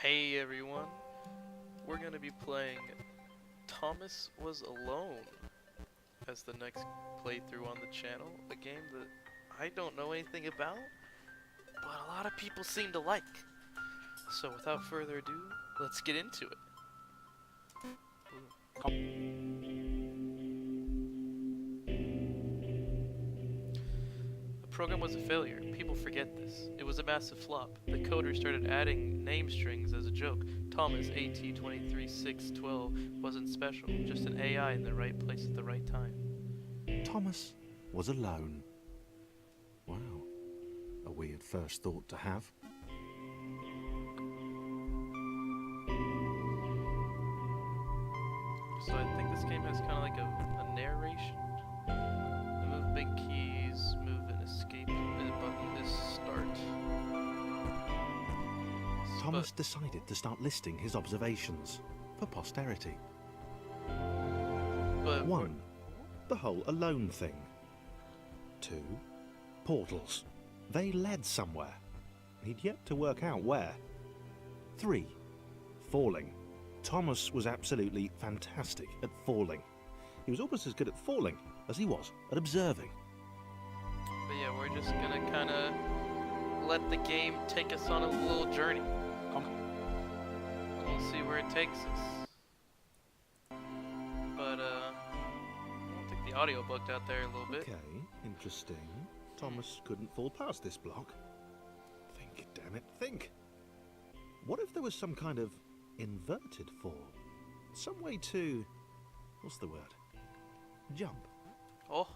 Hey everyone, we're gonna be playing Thomas Was Alone as the next playthrough on the channel, a game that I don't know anything about, but a lot of people seem to like. So without further ado, let's get into it. The program was a failure. People forget this. It was a massive flop. The coder started adding name strings as a joke. Thomas AT23612 wasn't special, just an AI in the right place at the right time. Thomas was alone. Wow, a weird first thought to have. So I think this game has kind of like a narration. Move big keys, move and escape button is start. Thomas decided to start listing his observations for posterity. But 1. The whole alone thing. 2. Portals. They led somewhere. He'd yet to work out where. 3. Falling. Thomas was absolutely fantastic at falling. He was almost as good at falling as he was at observing. But yeah, we're just gonna kind of let the game take us on a little journey. We'll see where it takes us. But I think the audio bugged out there a little bit. Okay, interesting. Thomas couldn't fall past this block. Think, damn it, think. What if there was some kind of inverted fall? Some way to... what's the word? Jump. Oh,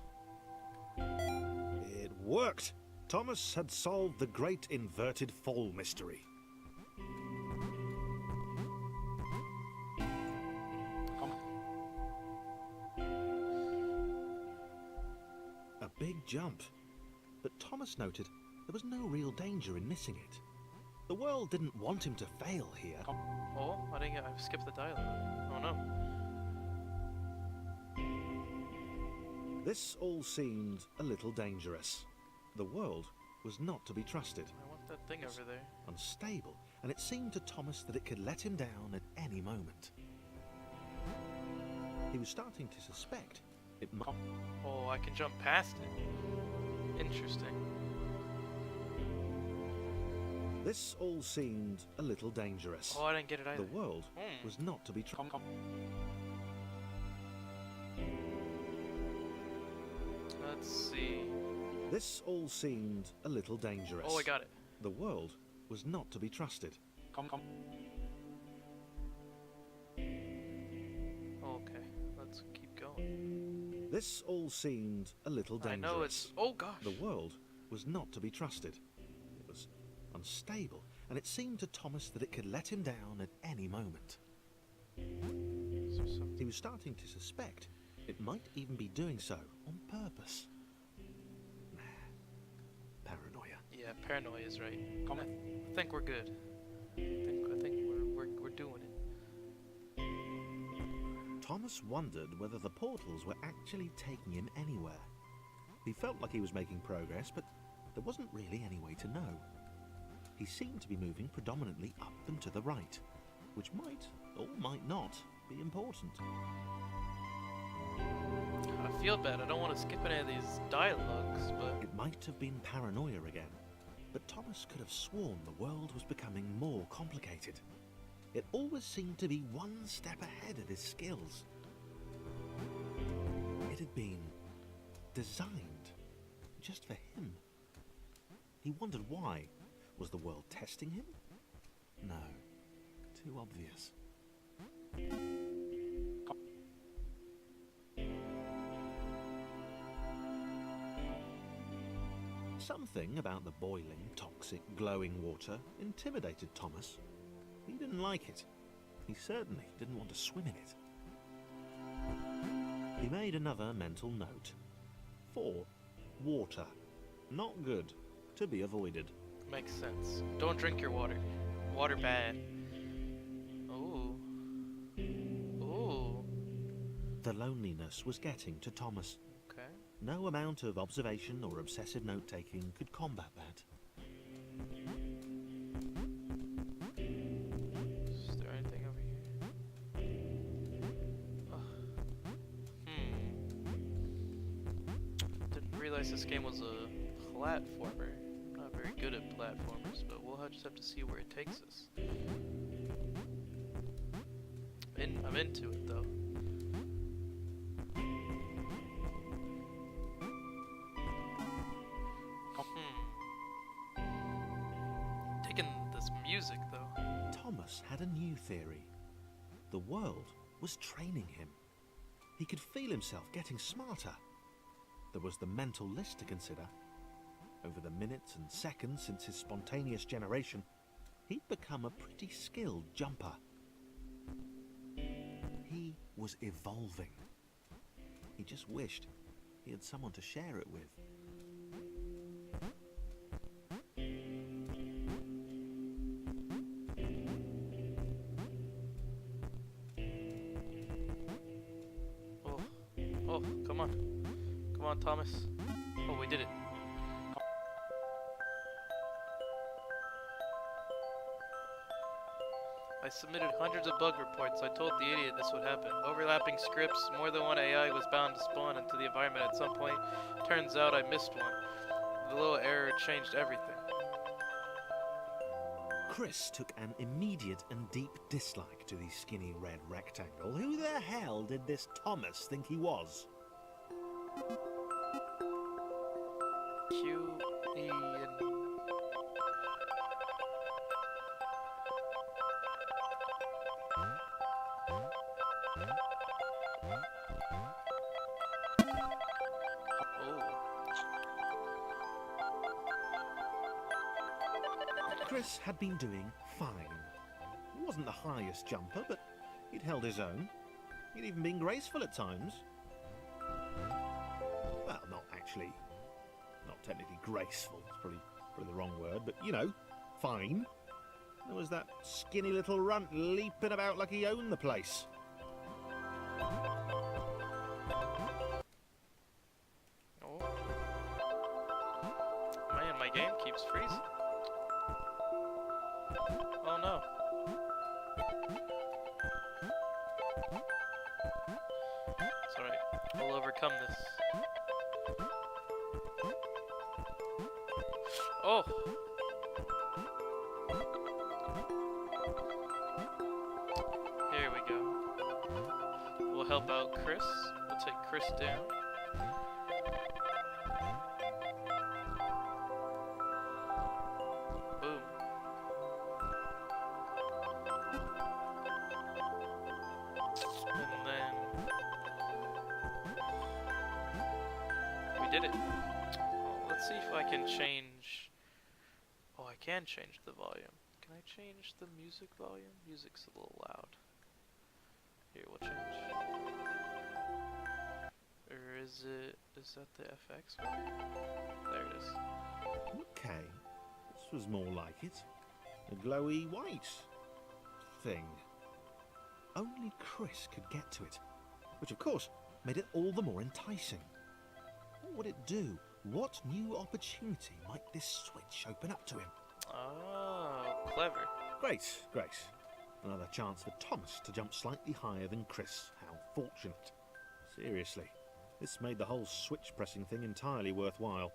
It worked! Thomas had solved the great inverted fall mystery. A big jump. But Thomas noted there was no real danger in missing it. The world didn't want him to fail here. oh, I skipped the dialogue. Oh no. This all seemed a little dangerous. The world was not to be trusted, I want that thing over there. unstable, and it seemed to Thomas that it could let him down at any moment. He was starting to suspect it might... Oh, I can jump past it. Interesting. This all seemed a little dangerous. Oh, I didn't get it either. The world was not to be trusted. Let's see. This all seemed a little dangerous. Oh, I got it. The world was not to be trusted. Okay, let's keep going. This all seemed a little dangerous. I know it's... Oh gosh. The world was not to be trusted. It was unstable, and it seemed to Thomas that it could let him down at any moment. He was starting to suspect it might even be doing so on purpose. Paranoia. Yeah, paranoia is right. I think we're good. I think we're doing it. Thomas wondered whether the portals were actually taking him anywhere. He felt like he was making progress, but there wasn't really any way to know. He seemed to be moving predominantly up and to the right, which might, or might not, be important. I feel bad. I don't want to skip any of these dialogues, but... It might have been paranoia again, but Thomas could have sworn the world was becoming more complicated. It always seemed to be one step ahead of his skills. It had been designed just for him. He wondered why. Was the world testing him? No, too obvious. Something about the boiling, toxic, glowing water intimidated Thomas. He didn't like it. He certainly didn't want to swim in it. He made another mental note. 4. Water. Not good. To be avoided. Makes sense. Don't drink your water. Water bad. Ooh. Ooh. The loneliness was getting to Thomas. Okay. No amount of observation or obsessive note-taking could combat that. realized this game was a platformer. I'm not very good at platformers, but we'll just have to see where it takes us. I'm into it though. Digging this music though. Thomas had a new theory. The world was training him. He could feel himself getting smarter. There was the mental list to consider. Over the minutes and seconds since his spontaneous generation, he'd become a pretty skilled jumper. He was evolving. He just wished he had someone to share it with. Oh, come on. Come on, Thomas. Oh, we did it. I submitted hundreds of bug reports. I told the idiot this would happen. Overlapping scripts, more than one AI was bound to spawn into the environment at some point. Turns out I missed one. The little error changed everything. Chris took an immediate and deep dislike to the skinny red rectangle. Who the hell did this Thomas think he was? Q, E, and... Chris had been doing fine. He wasn't the highest jumper, but he'd held his own. He'd even been graceful at times. Well, not technically graceful. It's probably the wrong word, but you know, fine. There was that skinny little runt leaping about like he owned the place. Oh. Man, my game keeps freezing. Oh no. It's alright. We'll overcome this. Oh! Here we go. We'll help out Chris. We'll take Chris down. Boom. And then... we did it. Well, let's see if I can change... Oh, I can change the volume. Can I change the music volume? Music's a little loud. Here, we'll change. Or is that the FX one? There it is. Okay, this was more like it. A glowy white thing. Only Chris could get to it, which of course made it all the more enticing. What would it do? What new opportunity might this switch open up to him? Oh, clever. Great. Another chance for Thomas to jump slightly higher than Chris. How fortunate. Seriously, this made the whole switch pressing thing entirely worthwhile.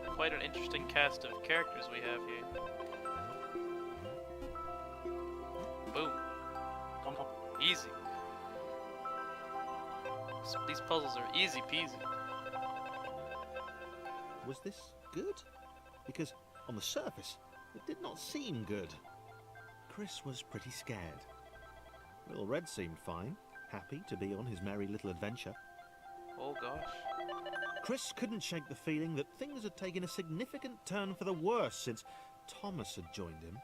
Quite an interesting cast of characters we have here. Boom. Easy. These puzzles are easy peasy. Was this good? Because on the surface, it did not seem good. Chris was pretty scared. Little Red seemed fine, happy to be on his merry little adventure. Oh gosh. Chris couldn't shake the feeling that things had taken a significant turn for the worse since Thomas had joined him.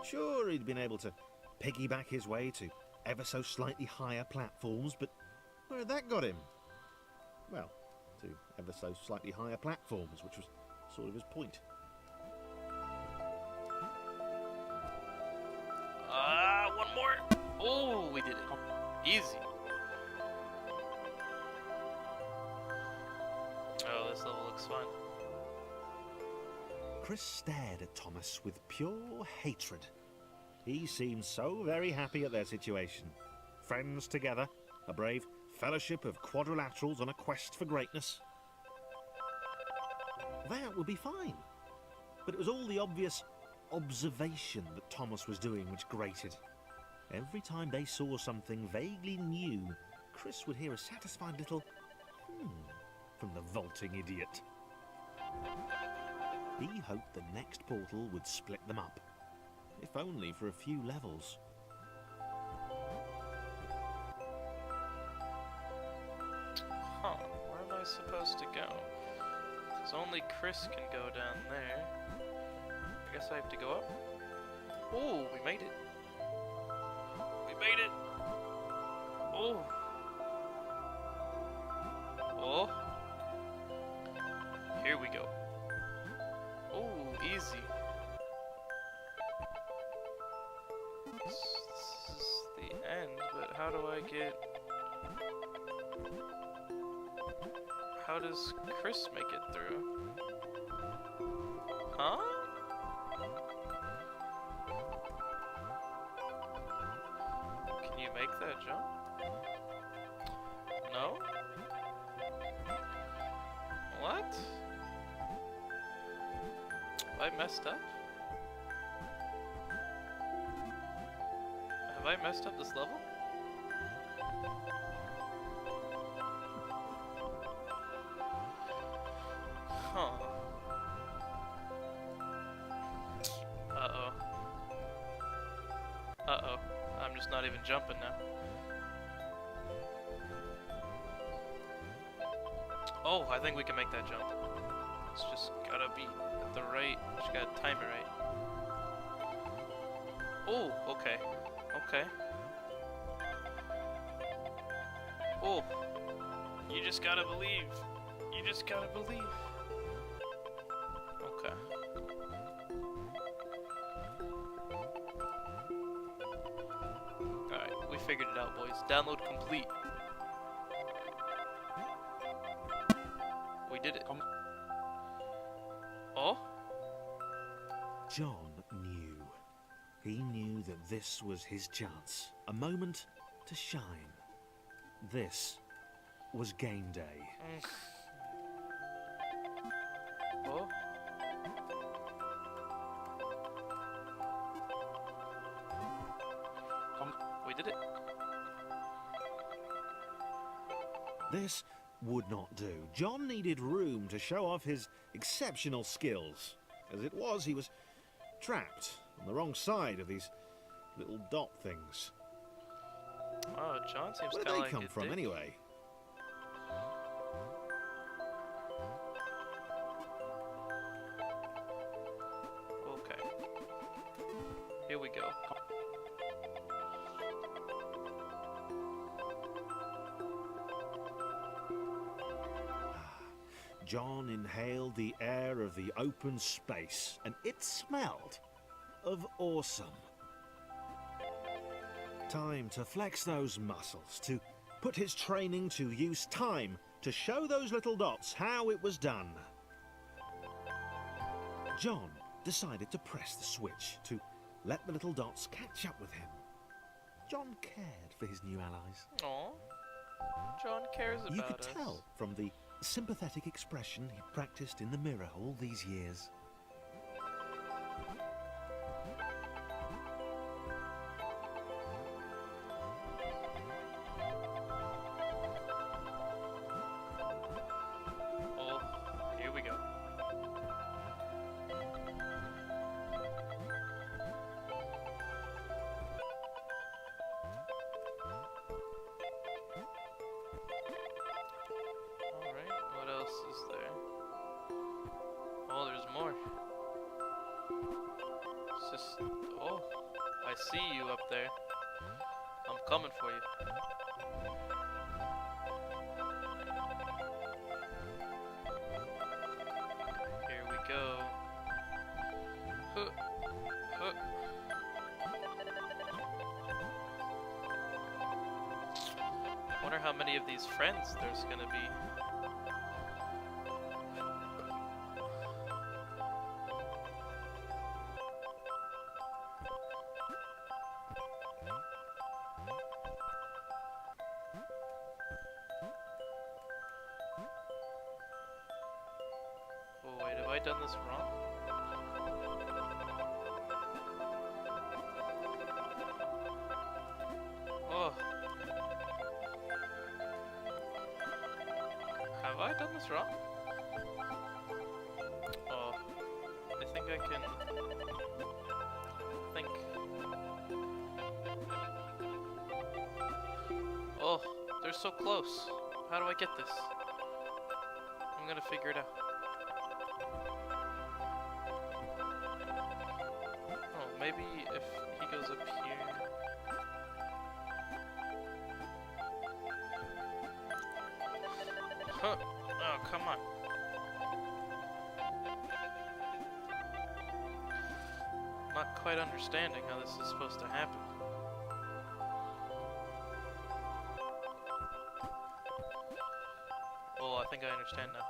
Sure, he'd been able to piggyback his way to ever so slightly higher platforms, but where had that got him? Well, to ever so slightly higher platforms, which was sort of his point. One more. Oh, we did it. Easy. Oh, this level looks fun. Chris stared at Thomas with pure hatred. He seemed so very happy at their situation. Friends together, a brave fellowship of quadrilaterals on a quest for greatness. That would be fine. But it was all the obvious observation that Thomas was doing which grated. Every time they saw something vaguely new, Chris would hear a satisfied little from the vaulting idiot. He hoped the next portal would split them up, if only for a few levels. Huh, where am I supposed to go? Because only Chris can go down there. I guess I have to go up. Oh, we made it. We made it. Oh. Oh. Here we go. Oh, easy. This is the end, but how do I get... How does Chris make it through? Huh? Can you make that jump? No? What? Have I messed up? Have I messed up this level? Huh. Uh-oh. Uh-oh. I'm just not even jumping now. Oh, I think we can make that jump. It's just gotta be at the right, just gotta time it right. Oh, okay. Okay. Oh. You just gotta believe. You just gotta believe. Okay. Alright, we figured it out, boys. Download complete. We did it. Oh? John knew. He knew that this was his chance. A moment to shine. This was game day. Oh? We did it. This would not do. John needed room to show off his exceptional skills. As it was, he was trapped on the wrong side of these little dot things. Oh, John seems Where kind of did like they come a from, dick. anyway? Okay. Here we go. John inhaled the air of the open space, and it smelled of awesome. Time to flex those muscles, to put his training to use, time to show those little dots how it was done. John decided to press the switch, to let the little dots catch up with him. John cared for his new allies. Aw. John cares about us. You could tell from the sympathetic expression he practiced in the mirror all these years. Oh, here we go. Alright, what else is there? Oh, there's more. It's just... Oh, I see you up there. I'm coming for you. Here we go. Huh. Huh. Wonder how many of these friends there's gonna be. I done this wrong? Oh. Have I done this wrong? Oh. I think I can... think... Oh, they're so close. How do I get this? I'm gonna figure it out. Oh, maybe if he goes up here... Huh. Oh, come on. Not quite understanding how this is supposed to happen. Oh, I think I understand now.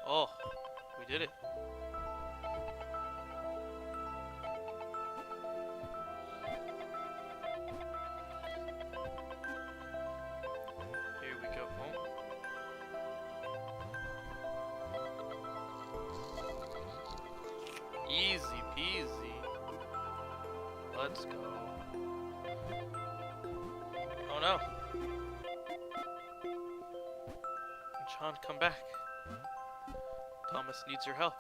Oh, we did it. Here we go. Easy peasy. Let's go. Oh no. John, come back. Thomas needs your help.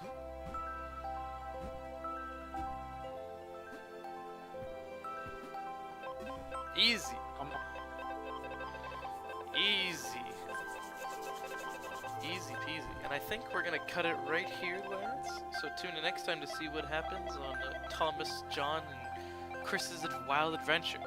Easy. Easy. Easy peasy. And I think we're gonna cut it right here, lads. So tune in next time to see what happens on Thomas, John, and Chris's wild adventure.